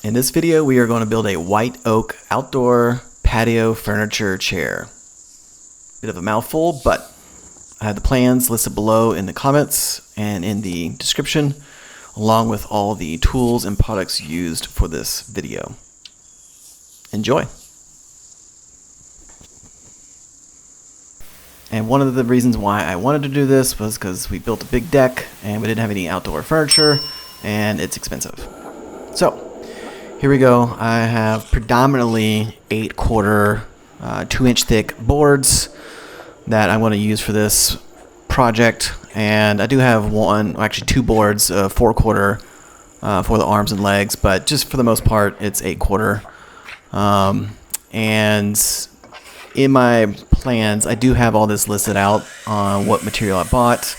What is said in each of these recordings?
In this video, we are going to build a white oak outdoor patio furniture chair. Bit of a mouthful, but I have the plans listed below in the comments and in the description, along with all the tools and products used for this video. Enjoy! And one of the reasons why I wanted to do this was because we built a big deck and we didn't have any outdoor furniture and it's expensive. So here we go. I have predominantly 8/4, 2-inch thick boards that I want to use for this project. And I do have two boards, 4/4 for the arms and legs, but just for the most part, it's 8/4. And in my plans, I do have all this listed out on what material I bought,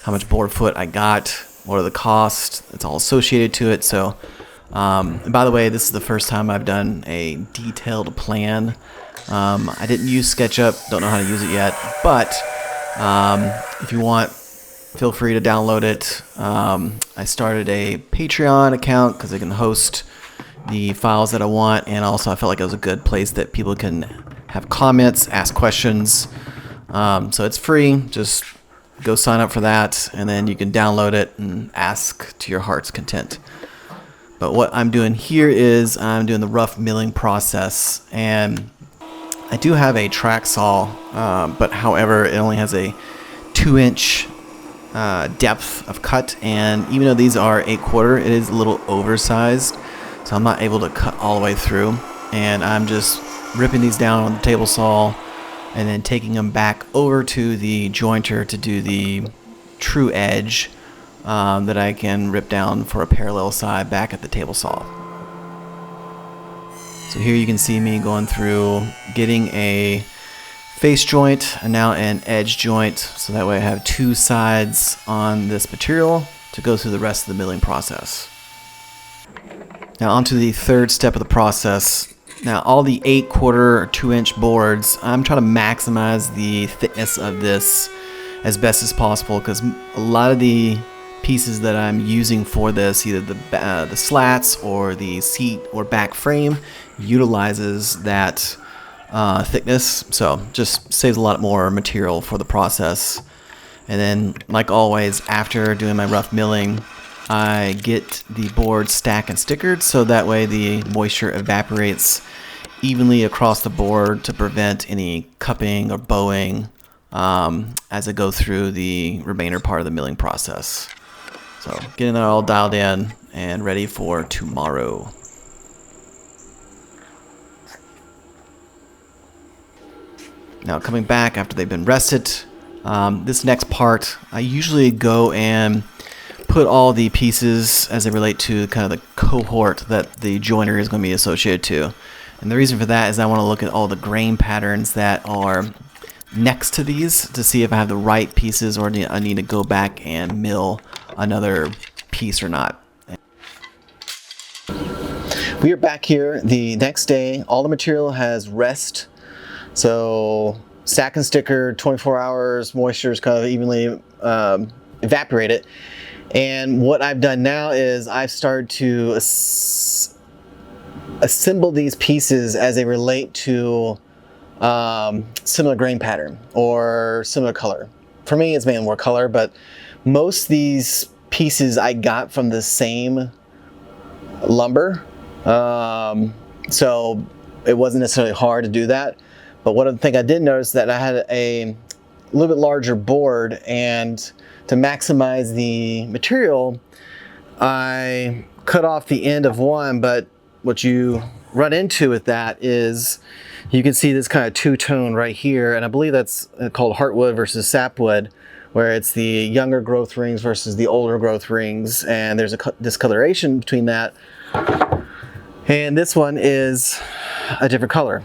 how much board foot I got, what are the costs. It's all associated to it. So, and by the way, this is the first time I've done a detailed plan. I didn't use SketchUp, don't know how to use it yet, but if you want, feel free to download it. I started a Patreon account because I can host the files that I want, and also I felt like it was a good place that people can have comments, ask questions. So it's free. Just go sign up for that, and then you can download it and ask to your heart's content. But what I'm doing here is I'm doing the rough milling process, and I do have a track saw, but however, it only has a 2-inch depth of cut, and even though these are 8/4, it is a little oversized, so I'm not able to cut all the way through, and I'm just ripping these down on the table saw and then taking them back over to the jointer to do the true edge that I can rip down for a parallel side back at the table saw. So here you can see me going through getting a face joint and now an edge joint, so that way I have two sides on this material to go through the rest of the milling process. Now onto the third step of the process. Now all the 8/4 2-inch boards, I'm trying to maximize the thickness of this as best as possible, because a lot of the pieces that I'm using for this, either the slats or the seat or back frame, utilizes that thickness, so just saves a lot more material for the process. And then, like always, after doing my rough milling, I get the board stacked and stickered, so that way the moisture evaporates evenly across the board to prevent any cupping or bowing as I go through the remainder part of the milling process. So getting that all dialed in and ready for tomorrow. Now coming back after they've been rested, this next part, I usually go and put all the pieces as they relate to kind of the cohort that the joiner is going to be associated to. And the reason for that is I want to look at all the grain patterns that are next to these to see if I have the right pieces or I need to go back and mill another piece or not. We are back here the next day. All the material has rest. So stack and sticker, 24 hours, moisture is kind of evenly evaporated. And what I've done now is I've started to assemble these pieces as they relate to similar grain pattern or similar color. For me, it's mainly more color, but most of these pieces I got from the same lumber. So it wasn't necessarily hard to do that. But one thing I did notice that I had a little bit larger board, and to maximize the material, I cut off the end of one, but what you run into with that is you can see this kind of two-tone right here, and I believe that's called heartwood versus sapwood, where it's the younger growth rings versus the older growth rings, and there's a discoloration between that. And this one is a different color.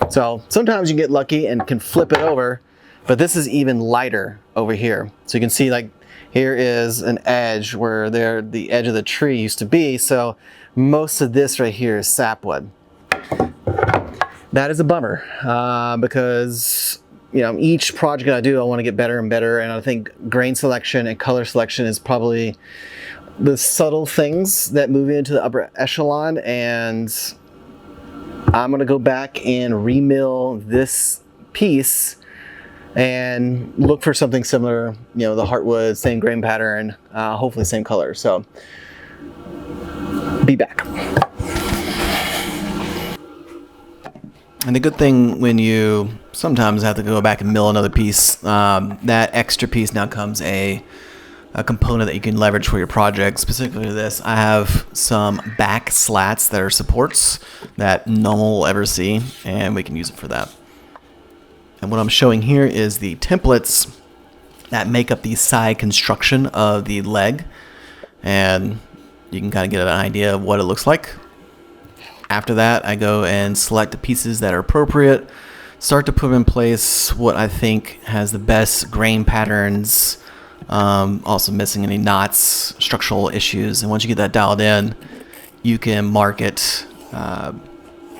So sometimes you get lucky and can flip it over, but this is even lighter over here. So you can see, like, here is an edge where the edge of the tree used to be. So most of this right here is sapwood. That is a bummer because, you know, each project I do, I want to get better and better. And I think grain selection and color selection is probably the subtle things that move into the upper echelon, and I'm gonna go back and remill this piece and look for something similar, you know, the heartwood, same grain pattern, hopefully same color. So be back. And the good thing when you sometimes have to go back and mill another piece, that extra piece now comes a component that you can leverage for your project. Specifically to this, I have some back slats that are supports that no one will ever see, and we can use it for that. And what I'm showing here is the templates that make up the side construction of the leg, and you can kind of get an idea of what it looks like. After that, I go and select the pieces that are appropriate, start to put in place what I think has the best grain patterns, also missing any knots, structural issues. And once you get that dialed in, you can mark it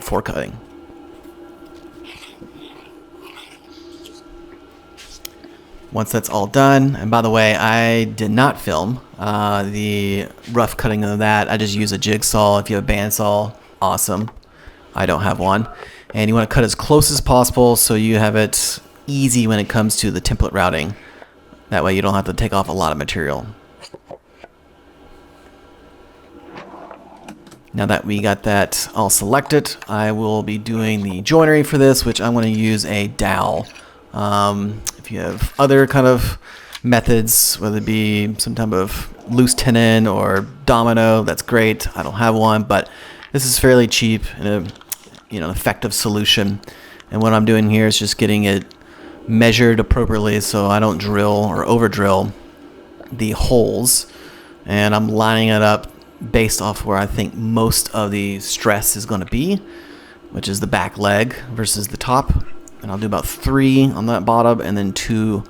for cutting. Once that's all done, and by the way, I did not film the rough cutting of that. I just use a jigsaw. If you have a bandsaw, awesome. I don't have one. And you want to cut as close as possible so you have it easy when it comes to the template routing. That way you don't have to take off a lot of material. Now that we got that all selected, I will be doing the joinery for this, which I'm going to use a dowel. If you have other kind of methods, whether it be some type of loose tenon or domino, that's great. I don't have one, but this is fairly cheap and an effective solution. And what I'm doing here is just getting it measured appropriately so I don't drill or over drill the holes, and I'm lining it up based off where I think most of the stress is going to be, which is the back leg versus the top. And I'll do about 3 on that bottom and then 2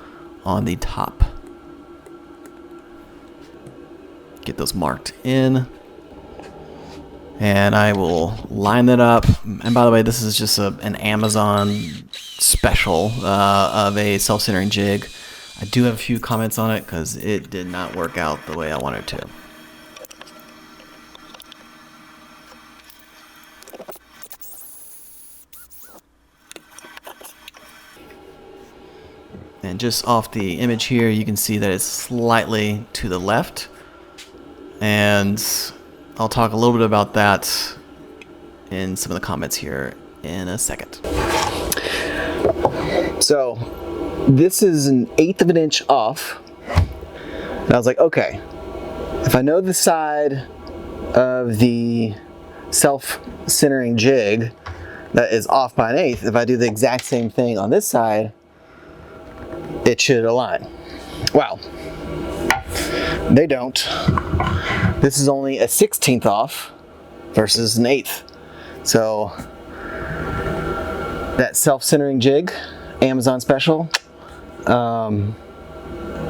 on the top. Get those marked in. And I will line that up. And by the way, this is just an Amazon special of a self-centering jig. I do have a few comments on it because it did not work out the way I wanted to. And just off the image here, you can see that it's slightly to the left. And I'll talk a little bit about that in some of the comments here in a second. So this is an 1/8 of an inch off. And I was like, okay, if I know the side of the self-centering jig that is off by 1/8, if I do the exact same thing on this side, it should align. Well, they don't. This is only a 1/16 off versus an 1/8. So that self-centering jig, Amazon special,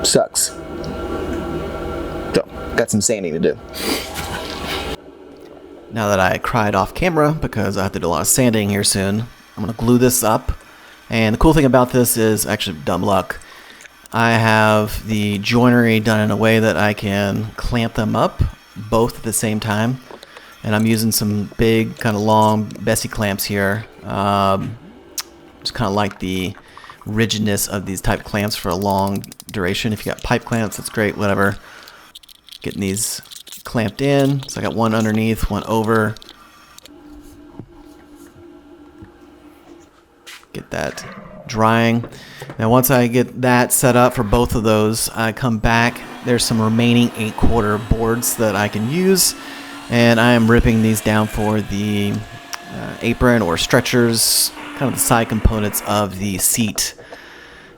sucks. So got some sanding to do. Now that I cried off camera because I have to do a lot of sanding here soon, I'm gonna glue this up. And the cool thing about this is actually dumb luck. I have the joinery done in a way that I can clamp them up both at the same time. And I'm using some big kind of long Bessie clamps here. Just kind of like the rigidness of these type clamps for a long duration. If you got pipe clamps, that's great, whatever. Getting these clamped in. So I got one underneath, one over. Get that drying. Now once I get that set up for both of those, I come back. There's some remaining 8/4 boards that I can use, and I am ripping these down for the apron or stretchers, kind of the side components of the seat.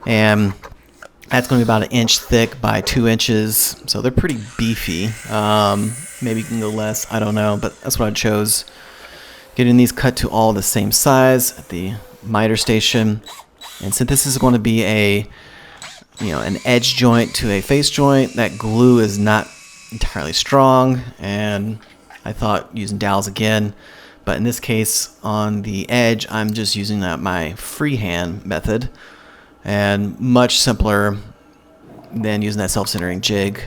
And that's going to be about 1 inch thick by 2 inches, so they're pretty beefy. Maybe you can go less, I don't know, but that's what I chose. Getting these cut to all the same size at the miter station. And since this is going to be an edge joint to a face joint, that glue is not entirely strong, and I thought using dowels again, but in this case on the edge I'm just using my freehand method, and much simpler than using that self-centering jig.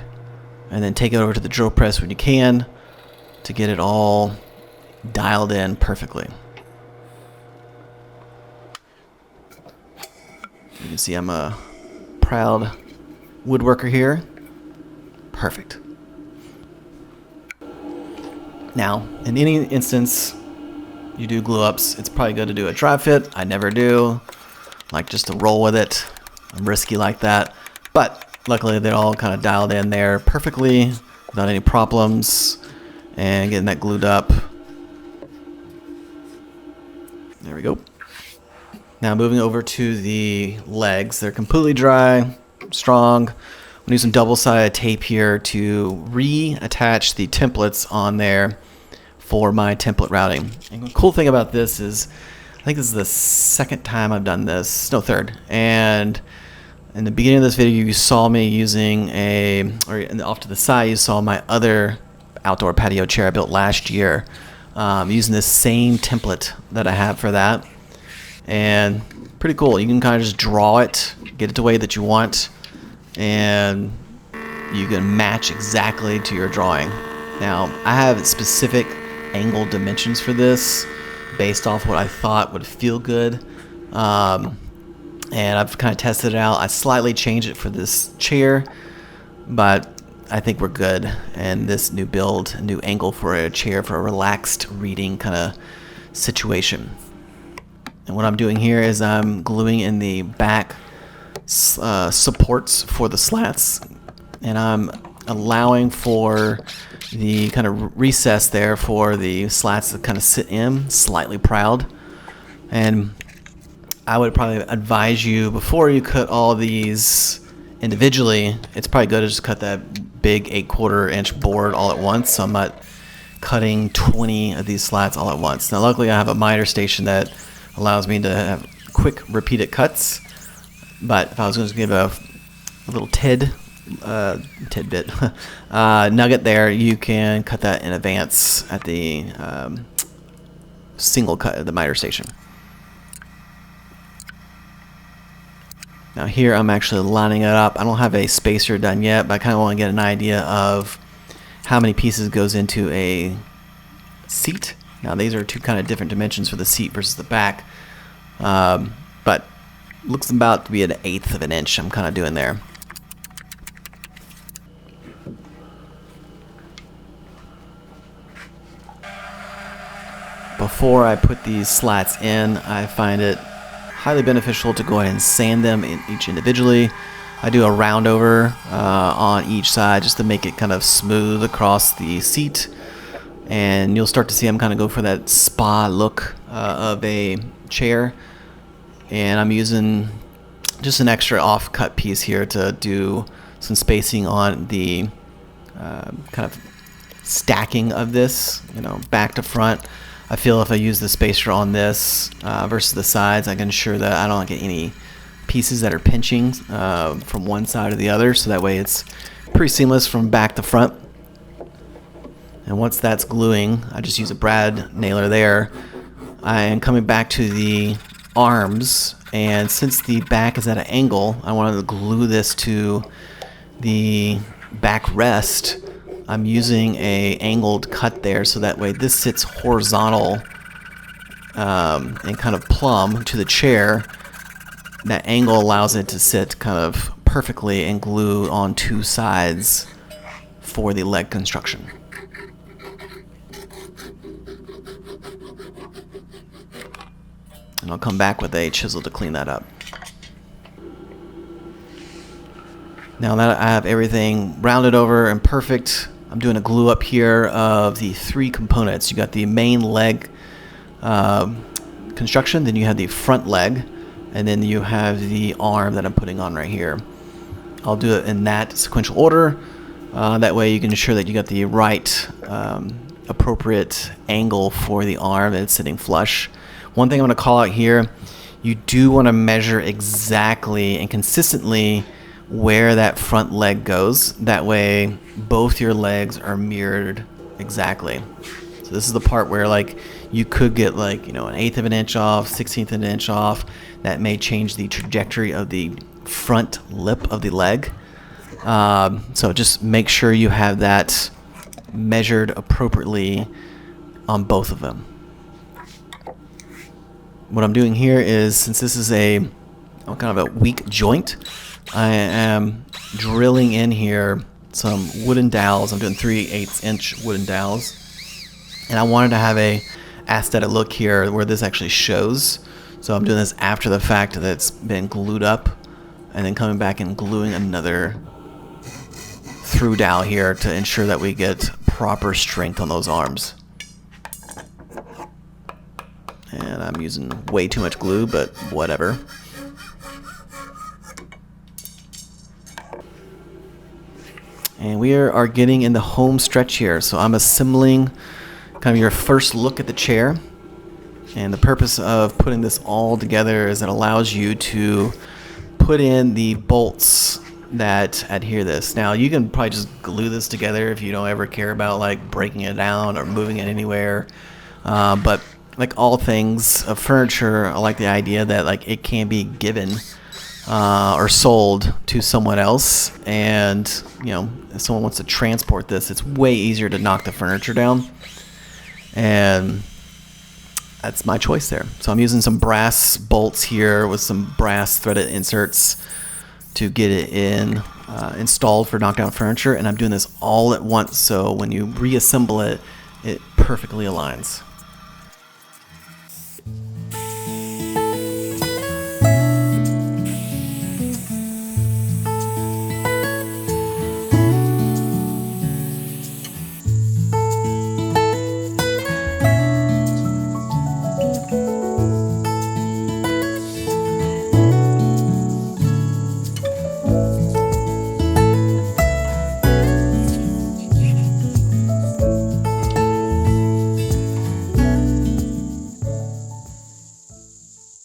and then take it over to the drill press when you can to get it all dialed in perfectly. You can see I'm a proud woodworker here. Perfect. Now, in any instance you do glue ups, it's probably good to do a dry fit. I never do. Like just to roll with it. I'm risky like that. But luckily they're all kind of dialed in there perfectly without any problems. And getting that glued up. There we go. Now moving over to the legs. They're completely dry, strong. I'm going to use some double-sided tape here to reattach the templates on there for my template routing. And the cool thing about this is, I think this is the second time I've done this, no, third. And in the beginning of this video, you saw me using off to the side, you saw my other outdoor patio chair I built last year, using this same template that I have for that. And pretty cool. You can kind of just draw it, get it the way that you want, and you can match exactly to your drawing. Now, I have specific angle dimensions for this based off what I thought would feel good, and I've kind of tested it out. I slightly changed it for this chair, but I think we're good. And this new build, a new angle for a chair for a relaxed reading kind of situation. And what I'm doing here is I'm gluing in the back supports for the slats, and I'm allowing for the kind of recess there for the slats to kind of sit in, slightly proud. And I would probably advise you, before you cut all these individually, it's probably good to just cut that big 8/4 inch board all at once, so I'm not cutting 20 of these slats all at once. Now luckily I have a miter station that allows me to have quick repeated cuts, but if I was going to give a little tidbit nugget there, you can cut that in advance at the single cut at the miter station. Now here I'm actually lining it up. I don't have a spacer done yet, but I kind of want to get an idea of how many pieces goes into a seat. Now these are two kind of different dimensions for the seat versus the back, but looks about to be an 1/8 of an inch I'm kind of doing there. Before I put these slats in, I find it highly beneficial to go ahead and sand them each individually. I do a round over on each side just to make it kind of smooth across the seat, and you'll start to see them kind of go for that spa look of a chair. And I'm using just an extra off-cut piece here to do some spacing on the kind of stacking of this, back to front. I feel if I use the spacer on this versus the sides, I can ensure that I don't get any pieces that are pinching from one side or the other, so that way it's pretty seamless from back to front. And once that's gluing, I just use a brad nailer there. I am coming back to the arms, and since the back is at an angle, I wanted to glue this to the back rest. I'm using a angled cut there, so that way this sits horizontal and kind of plumb to the chair. That angle allows it to sit kind of perfectly and glue on two sides for the leg construction. And I'll come back with a chisel to clean that up. Now that I have everything rounded over and perfect, I'm doing a glue up here of the 3 components. You got the main leg construction, then you have the front leg, and then you have the arm that I'm putting on right here. I'll do it in that sequential order. That way you can ensure that you got the right appropriate angle for the arm and it's sitting flush. One thing I'm going to call out here, you do want to measure exactly and consistently where that front leg goes. That way both your legs are mirrored exactly. So this is the part where you could get an 1/8 of an inch off, 1/16 of an inch off. That may change the trajectory of the front lip of the leg. So just make sure you have that measured appropriately on both of them. What I'm doing here is, since this is a kind of a weak joint, I am drilling in here some wooden dowels. I'm doing 3/8 inch wooden dowels, and I wanted to have a aesthetic look here where this actually shows. So I'm doing this after the fact that it's been glued up, and then coming back and gluing another through dowel here to ensure that we get proper strength on those arms. And I'm using way too much glue, but whatever. And we are getting in the home stretch here. So I'm assembling kind of your first look at the chair. And the purpose of putting this all together is it allows you to put in the bolts that adhere this. Now you can probably just glue this together if you don't ever care about like breaking it down or moving it anywhere. But like all things of furniture, I like the idea that like it can be given or sold to someone else, and you know, if someone wants to transport this, it's way easier to knock the furniture down, and that's my choice there. So I'm using some brass bolts here with some brass threaded inserts to get it in installed for knockdown furniture, and I'm doing this all at once, so when you reassemble it, it perfectly aligns.